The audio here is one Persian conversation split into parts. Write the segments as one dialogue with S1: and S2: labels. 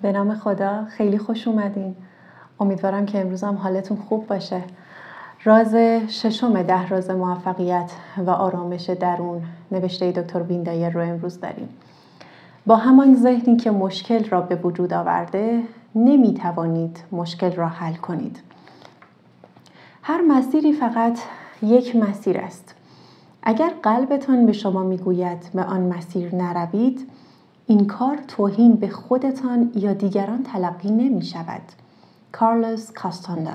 S1: به نام خدا، خیلی خوش اومدین. امیدوارم که امروز هم حالتون خوب باشه. راز ششم 10 راز موفقیت و آرامش درون نوشته دکتر وین دایر رو امروز داریم. با همان ذهنی که مشکل را به وجود آورده نمیتوانید مشکل را حل کنید. هر مسیری فقط یک مسیر است. اگر قلبتان به شما میگوید به آن مسیر نروید، این کار توهین به خودتان یا دیگران تلقی نمی شود. کارلوس کاستاندا.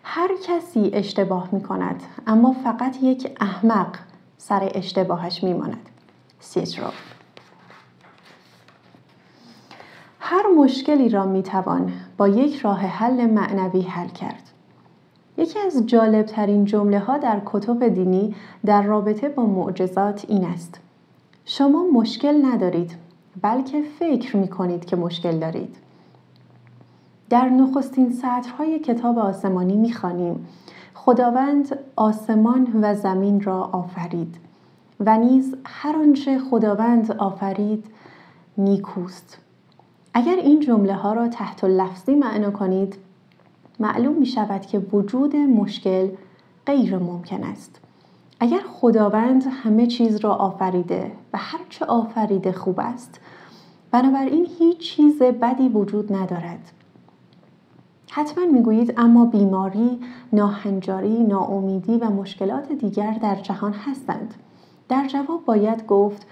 S1: هر کسی اشتباه می کند، اما فقط یک احمق سر اشتباهش می ماند. سیسرو. هر مشکلی را می توان با یک راه حل معنوی حل کرد. یکی از جالبترین جمله ها در کتب دینی در رابطه با معجزات این است: شما مشکل ندارید، بلکه فکر می کنید که مشکل دارید. در نخستین سطرهای کتاب آسمانی می خوانیم: خداوند آسمان و زمین را آفرید و نیز هر آنچه خداوند آفرید نیکوست. اگر این جمله ها را تحت لفظی معنا کنید، معلوم می شود که وجود مشکل غیر ممکن است. اگر خداوند همه چیز را آفریده و هر چه آفریده خوب است، بنابراین هیچ چیز بدی وجود ندارد. حتما میگویید اما بیماری، ناهنجاری، ناامیدی و مشکلات دیگر در جهان هستند. در جواب باید گفت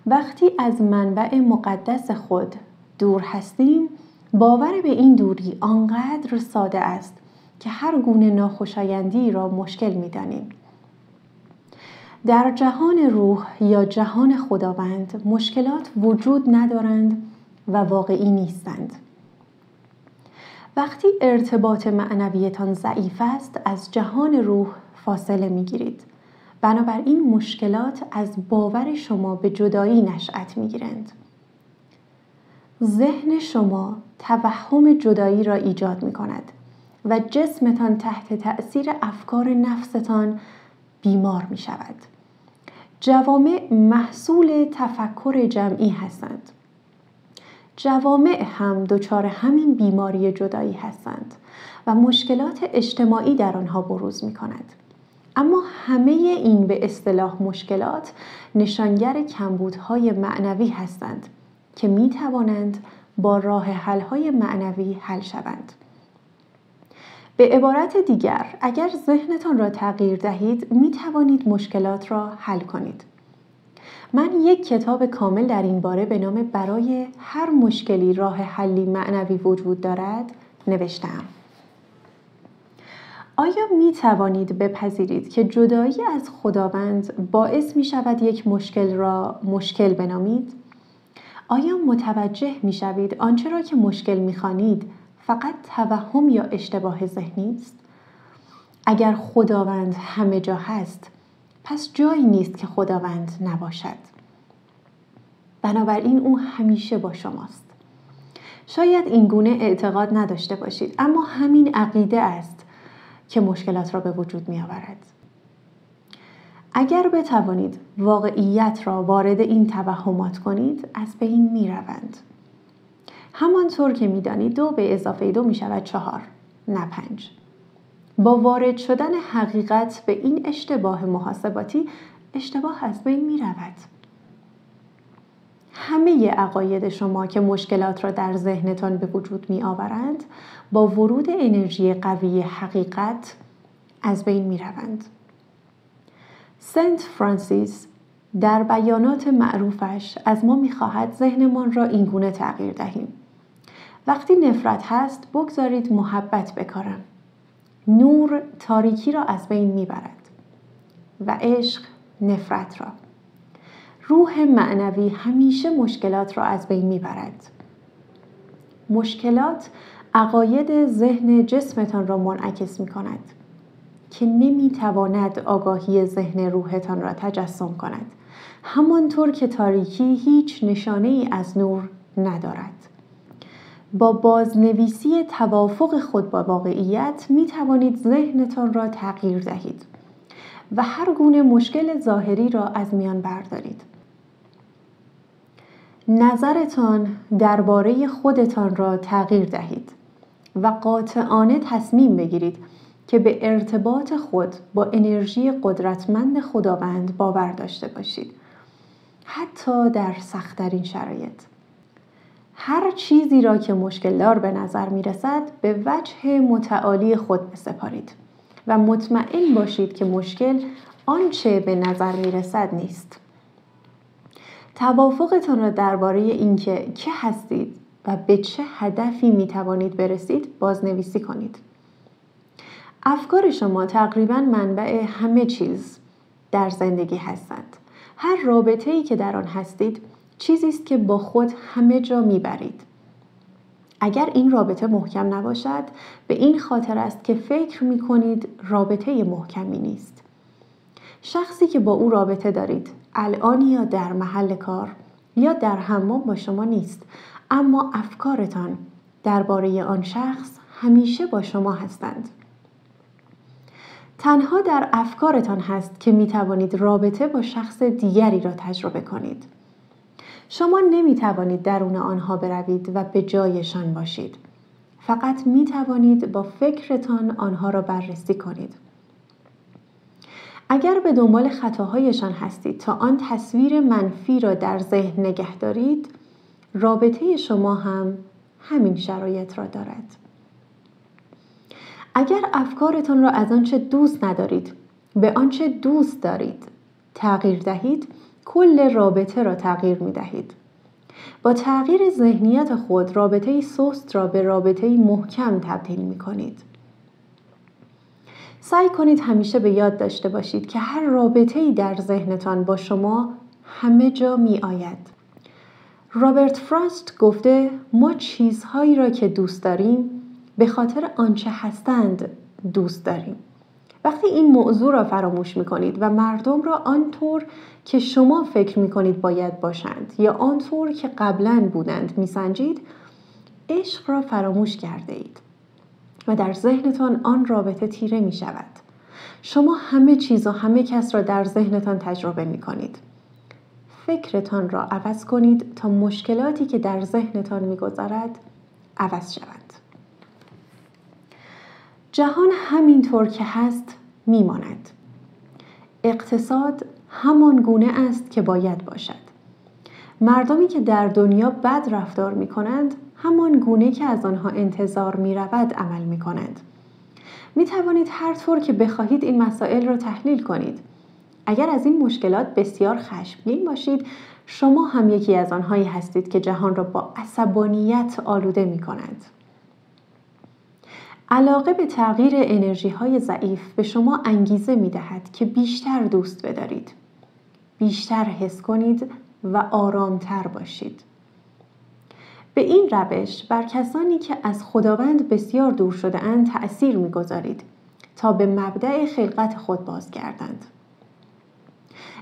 S1: وقتی از منبع مقدس خود دور هستیم، باور به این دوری آنقدر ساده است که هر گونه ناخوشایندی را مشکل می‌دانیم. در جهان روح یا جهان خداوند مشکلات وجود ندارند و واقعی نیستند. وقتی ارتباط معنویتان ضعیف است، از جهان روح فاصله می‌گیرید. بنابراین مشکلات از باور شما به جدایی نشأت می‌گیرند. ذهن شما توهم جدایی را ایجاد می‌کند و جسمتان تحت تأثیر افکار نفستان بیمار می‌شود. جوامع محصول تفکر جمعی هستند. جوامع هم دچار همین بیماری جدایی هستند و مشکلات اجتماعی در آنها بروز می‌کند. اما همه این به اصطلاح مشکلات نشانگر کمبودهای معنوی هستند که می‌توانند با راه حل‌های معنوی حل شوند. به عبارت دیگر، اگر ذهنتان را تغییر دهید، می‌توانید مشکلات را حل کنید. من یک کتاب کامل در این باره به نام برای هر مشکلی راه حلی معنوی وجود دارد نوشتم. آیا می توانید بپذیرید که جدایی از خداوند باعث می شود یک مشکل را مشکل بنامید؟ آیا متوجه می شوید آنچه را که مشکل می خوانید فقط توهم یا اشتباه ذهنی است؟ اگر خداوند همه جا هست، پس جایی نیست که خداوند نباشد. بنابراین او همیشه با شماست. شاید این گونه اعتقاد نداشته باشید، اما همین عقیده است که مشکلات را به وجود می آورد. اگر بتوانید واقعیت را وارد این توهمات کنید، از بین می روند. همانطور که می دانید 2 به اضافه 2 می شود 4، نه 5. با وارد شدن حقیقت به این اشتباه محاسباتی، اشتباه از بین می رود. همه عقاید شما که مشکلات را در ذهنتان به وجود می آورند، با ورود انرژی قوی حقیقت از بین می روند. سنت فرانسیس در بیانات معروفش از ما می خواهد ذهنمان را این گونه تغییر دهیم: وقتی نفرت هست، بگذارید محبت بکارم. نور تاریکی را از بین میبرد و عشق نفرت را. روح معنوی همیشه مشکلات را از بین میبرد. مشکلات عقاید ذهن جسمتان را منعکس میکند که نمیتواند آگاهی ذهن روحتان را تجسم کند، همانطور که تاریکی هیچ نشانه ای از نور ندارد. با بازنویسی توافق خود با واقعیت می توانید ذهنتان را تغییر دهید و هر گونه مشکل ظاهری را از میان بردارید. نظرتان درباره خودتان را تغییر دهید و قاطعانه تصمیم بگیرید که به ارتباط خود با انرژی قدرتمند خداوند باور داشته باشید، حتی در سخت‌ترین شرایط. هر چیزی را که مشکل‌دار به نظر می‌رسد به وجه متعالی خود بسپارید و مطمئن باشید که مشکل آنچه به نظر می‌رسد نیست. توافقتان را درباره اینکه کی هستید و به چه هدفی می‌توانید برسید بازنویسی کنید. افکار شما تقریباً منبع همه چیز در زندگی هستند. هر رابطه‌ای که در آن هستید چیزی است که با خود همه جا میبرید. اگر این رابطه محکم نباشد، به این خاطر است که فکر میکنید رابطه محکمی نیست. شخصی که با او رابطه دارید، الان یا در محل کار یا در حمام با شما نیست، اما افکارتان درباره آن شخص همیشه با شما هستند. تنها در افکارتان هست که میتوانید رابطه با شخص دیگری را تجربه کنید. شما نمیتوانید درون آنها بروید و به جایشان باشید. فقط میتوانید با فکرتان آنها را بررسی کنید. اگر به دنبال خطاهایشان هستید تا آن تصویر منفی را در ذهن نگه دارید، رابطه شما هم همین شرایط را دارد. اگر افکارتان را از آنچه دوست ندارید به آنچه دوست دارید تغییر دهید، کل رابطه را تغییر می دهید. با تغییر ذهنیت خود رابطه سست را به رابطه محکم تبدیل می کنید. سعی کنید همیشه به یاد داشته باشید که هر رابطه‌ای در ذهنتان با شما همه جا می آید. رابرت فراست گفته ما چیزهایی را که دوست داریم به خاطر آنچه هستند دوست داریم. وقتی این موضوع را فراموش می کنید و مردم را آنطور که شما فکر می کنید باید باشند یا آنطور که قبلاً بودند می سنجید، عشق را فراموش کرده اید و در ذهنتان آن رابطه تیره می شود. شما همه چیز و همه کس را در ذهنتان تجربه می کنید. فکرتان را عوض کنید تا مشکلاتی که در ذهنتان می گذرد عوض شوند. جهان همینطور که هست میماند. اقتصاد همان گونه است که باید باشد. مردمی که در دنیا بد رفتار می کنند همان گونه که از آنها انتظار می رود عمل می کنند. می توانید هر طور که بخواهید این مسائل را تحلیل کنید. اگر از این مشکلات بسیار خشمگین باشید، شما هم یکی از آنهایی هستید که جهان را با عصبانیت آلوده می کنند. علاقه به تغییر انرژی‌های ضعیف به شما انگیزه می‌دهد که بیشتر دوست بدارید، بیشتر حس کنید و آرامتر باشید. به این روش بر کسانی که از خداوند بسیار دور شده‌اند تأثیر می‌گذارید تا به مبدأ خلقت خود بازگردند.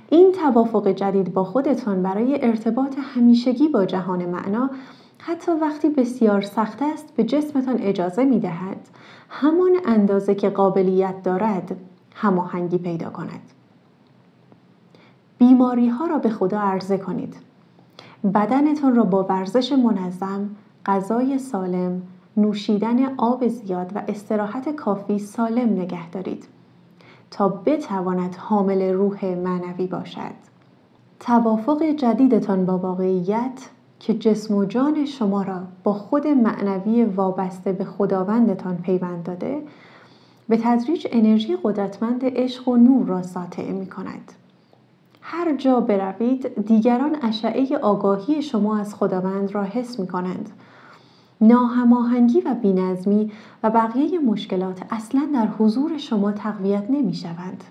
S1: این توافق جدید با خودتان برای ارتباط همیشگی با جهان معنا حتی وقتی بسیار سخت است به جسمتان اجازه می دهد همان اندازه که قابلیت دارد هماهنگی پیدا کند. بیماری ها را به خدا عرضه کنید. بدنتان را با ورزش منظم، غذای سالم، نوشیدن آب زیاد و استراحت کافی سالم نگه دارید تا بتواند حامل روح معنوی باشد. توافق جدیدتان با واقعیت که جسم و جان شما را با خود معنوی وابسته به خداوندتان پیوند داده، به تدریج انرژی قدرتمند عشق و نور را ساطع می کند. هر جا بروید دیگران اشعه آگاهی شما از خداوند را حس می کنند. ناهماهنگی و بی‌نظمی و بقیه مشکلات اصلاً در حضور شما تقویت نمی شوند.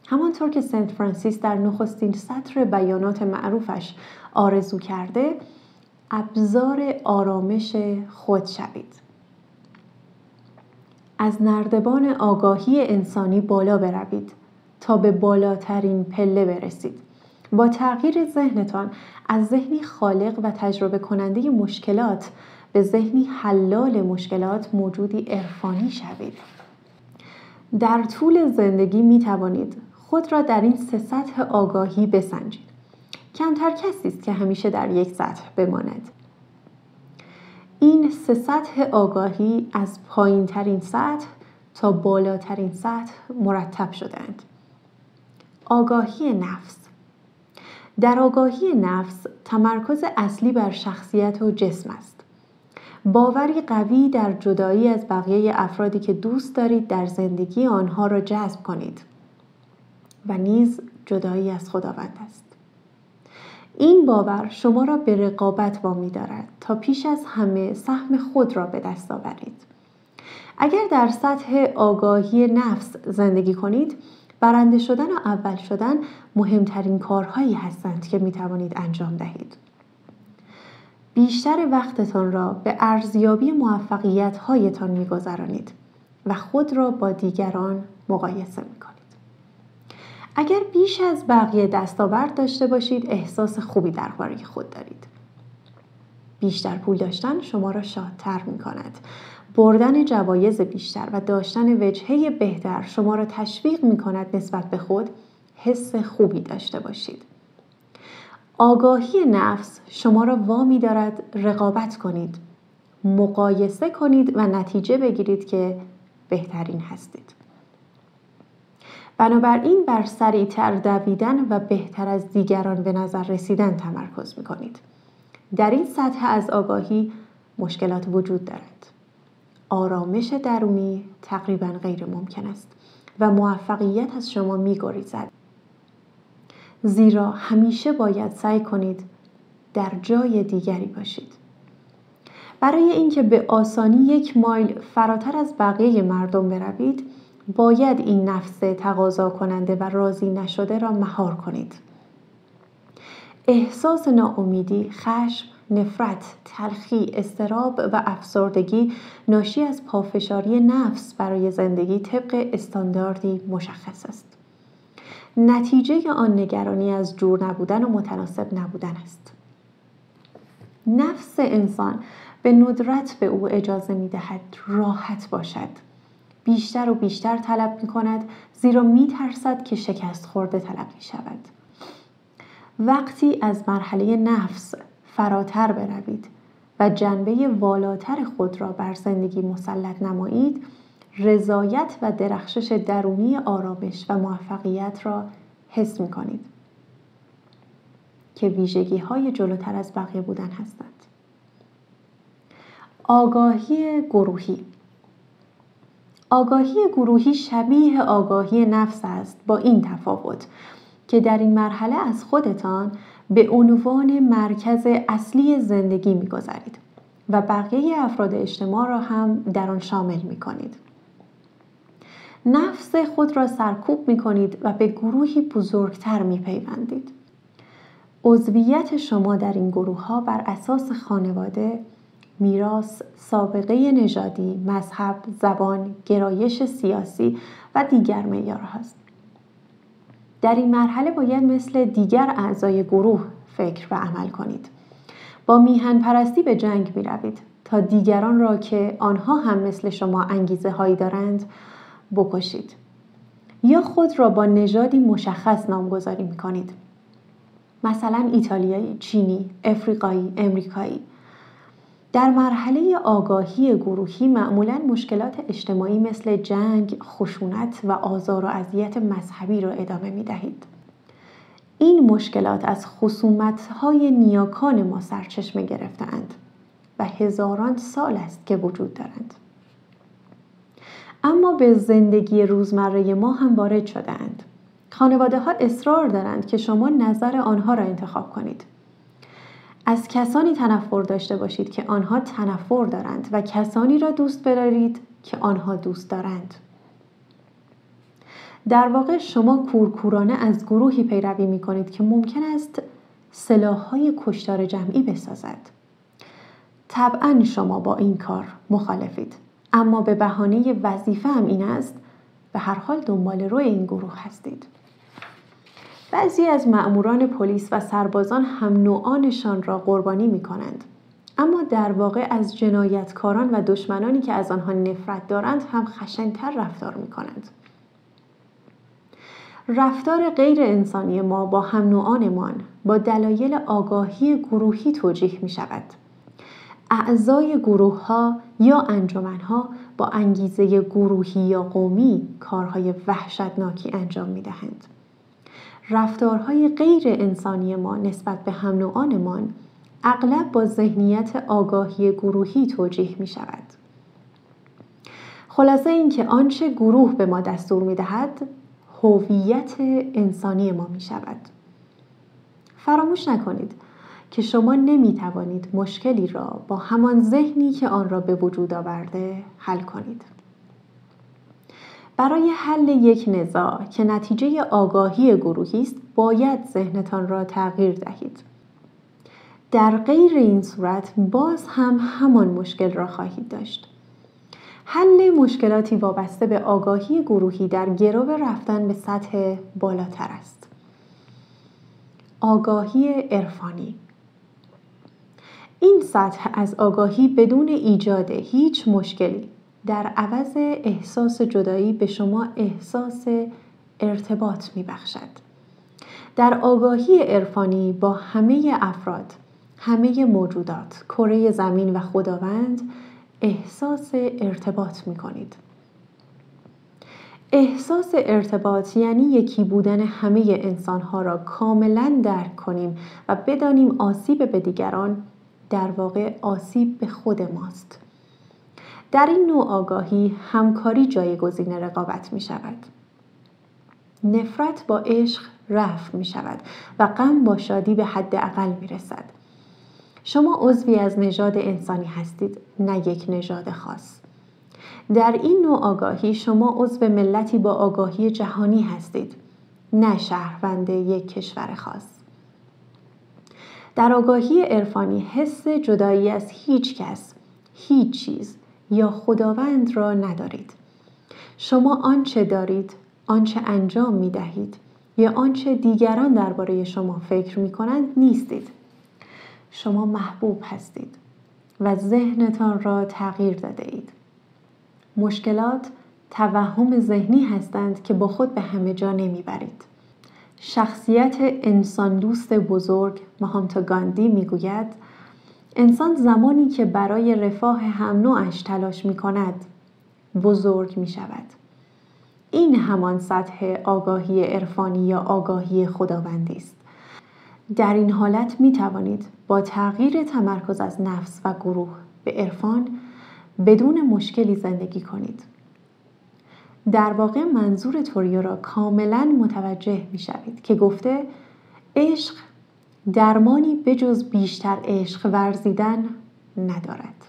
S1: همانطور که سنت فرانسیس در نخستین سطر بیانات معروفش آرزو کرده، ابزار آرامش خود شوید. از نردبان آگاهی انسانی بالا بروید تا به بالاترین پله برسید. با تغییر ذهنتان از ذهنی خالق و تجربه کننده مشکلات به ذهنی حلال مشکلات موجودی عرفانی شوید. در طول زندگی می توانید خود را در این 3 سطح آگاهی بسنجید. کمتر کسی است که همیشه در یک سطح بماند. این 3 سطح آگاهی از پایین ترین سطح تا بالاترین سطح مرتب شده‌اند. آگاهی نفس. در آگاهی نفس تمرکز اصلی بر شخصیت و جسم است. باوری قوی در جدایی از بقیه افرادی که دوست دارید در زندگی آنها را جذب کنید و نیز جدایی از خداوند است. این باور شما را به رقابت وامی دارد تا پیش از همه سهم خود را به دست آورید. اگر در سطح آگاهی نفس زندگی کنید، برنده شدن و اول شدن مهمترین کارهایی هستند که می توانید انجام دهید. بیشتر وقتتان را به ارزیابی موفقیت‌هایتان می‌گذرانید و خود را با دیگران مقایسه می‌کنید. اگر بیش از بقیه دستاورد داشته باشید، احساس خوبی درباره خود دارید. بیشتر پول داشتن شما را شادتر می‌کند. بردن جوایز بیشتر و داشتن وجهه بهتر شما را تشویق می‌کند نسبت به خود حس خوبی داشته باشید. آگاهی نفس شما را وامی دارد رقابت کنید، مقایسه کنید و نتیجه بگیرید که بهترین هستید. بنابراین بر سریعتر دویدن و بهتر از دیگران به نظر رسیدن تمرکز می‌کنید. در این سطح از آگاهی مشکلات وجود دارد. آرامش درونی تقریباً غیر ممکن است و موفقیت از شما می‌گریزد. زیرا همیشه باید سعی کنید در جای دیگری باشید. برای اینکه به آسانی 1 مایل فراتر از بقیه مردم بروید، باید این نفس تقاضا کننده و راضی نشده را مهار کنید. احساس ناامیدی، خشم، نفرت، تلخی، اضطراب و افسردگی ناشی از پافشاری نفس برای زندگی طبق استانداردی مشخص است. نتیجه آن نگرانی از جور نبودن و متناسب نبودن است. نفس انسان به ندرت به او اجازه می دهد راحت باشد. بیشتر و بیشتر طلب می کند زیرا می ترسد که شکست خورده تلقی شود. وقتی از مرحله نفس فراتر بروید و جنبه والاتر خود را بر زندگی مسلط نمایید، رضایت و درخشش درونی آرامش و موفقیت را حس می کنید که ویژگی های جلوتر از بقیه بودن هستند. آگاهی گروهی. آگاهی گروهی شبیه آگاهی نفس است، با این تفاوت که در این مرحله از خودتان به عنوان مرکز اصلی زندگی می‌گذارید و بقیه افراد اجتماع را هم در آن شامل می‌کنید. نفس خود را سرکوب می‌کنید و به گروهی بزرگتر می‌پیوندید. عضویت شما در این گروه‌ها بر اساس خانواده، میراث، سابقه نژادی، مذهب، زبان، گرایش سیاسی و دیگر معیارهاست. در این مرحله باید مثل دیگر اعضای گروه فکر و عمل کنید. با میهن پرستی به جنگ می روید تا دیگران را که آنها هم مثل شما انگیزه هایی دارند بکشید. یا خود را با نژادی مشخص نامگذاری می کنید. مثلا ایتالیایی، چینی، افریقایی، امریکایی. در مرحله آگاهی گروهی معمولاً مشکلات اجتماعی مثل جنگ، خشونت و آزار و اذیت مذهبی را ادامه می دهید. این مشکلات از خصومت‌های نیاکان ما سرچشمه گرفته‌اند و هزاران سال است که وجود دارند. اما به زندگی روزمره ما هم وارد شده‌اند. خانواده‌ها اصرار دارند که شما نظر آنها را انتخاب کنید. از کسانی تنفر داشته باشید که آنها تنفر دارند و کسانی را دوست بدارید که آنها دوست دارند. در واقع شما کورکورانه از گروهی پیروی می کنید که ممکن است سلاح‌های کشتار جمعی بسازد. طبعاً شما با این کار مخالفید، اما به بهانه وظیفه هم این است به هر حال دنبال روی این گروه هستید. بعضی از مأموران پلیس و سربازان هم نوعانشان را قربانی می کنند. اما در واقع از جنایتکاران و دشمنانی که از آنها نفرت دارند هم خشن‌تر رفتار می کنند. رفتار غیر انسانی ما با هم نوعانمان با دلایل آگاهی گروهی توجیه می شود. اعضای گروه ها یا انجمن ها با انگیزه گروهی یا قومی کارهای وحشتناکی انجام می دهند. رفتارهای غیر انسانی ما نسبت به هم نوعانمان اغلب با ذهنیت آگاهی گروهی توجیه می شود. خلاصه اینکه آنچه گروه به ما دستور می دهد هویت انسانی ما می شود. فراموش نکنید که شما نمی توانید مشکلی را با همان ذهنی که آن را به وجود آورده حل کنید. برای حل یک نزاع که نتیجه آگاهی گروهی است، باید ذهنتان را تغییر دهید. در غیر این صورت باز هم همان مشکل را خواهید داشت. حل مشکلاتی وابسته به آگاهی گروهی در گرو رفتن به سطح بالاتر است. آگاهی عرفانی. این سطح از آگاهی بدون ایجاد هیچ مشکلی در عوض احساس جدایی به شما احساس ارتباط می بخشد. در آگاهی عرفانی با همه افراد، همه موجودات، کره زمین و خداوند احساس ارتباط می کنید. احساس ارتباط یعنی یکی بودن همه انسانها را کاملا درک کنیم و بدانیم آسیب به دیگران در واقع آسیب به خود ماست. در این نوع آگاهی همکاری جایگزین رقابت می شود. نفرت با عشق رفع می شود و غم با شادی به حد اقل می رسد. شما عضوی از نژاد انسانی هستید، نه یک نژاد خاص. در این نوع آگاهی شما عضو ملتی با آگاهی جهانی هستید، نه شهروند یک کشور خاص. در آگاهی عرفانی حس جدایی از هیچ کس، هیچ چیز یا خداوند را ندارید. شما آنچه دارید، آنچه انجام می دهید یا آنچه دیگران درباره شما فکر می کنند نیستید. شما محبوب هستید و ذهنتان را تغییر داده اید. مشکلات توهم ذهنی هستند که با خود به همه جا نمی برید. شخصیت انسان دوست بزرگ مهاتما گاندی می گوید انسان زمانی که برای رفاه هم نوعش تلاش می کند بزرگ می شود. این همان سطح آگاهی عرفانی یا آگاهی خداوندی است. در این حالت می توانید با تغییر تمرکز از نفس و گروه به عرفان بدون مشکلی زندگی کنید. در واقع منظور توریو را کاملا متوجه می شوید که گفته عشق درمانی بجز بیشتر عشق ورزیدن ندارد.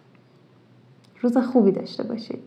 S1: روز خوبی داشته باشید.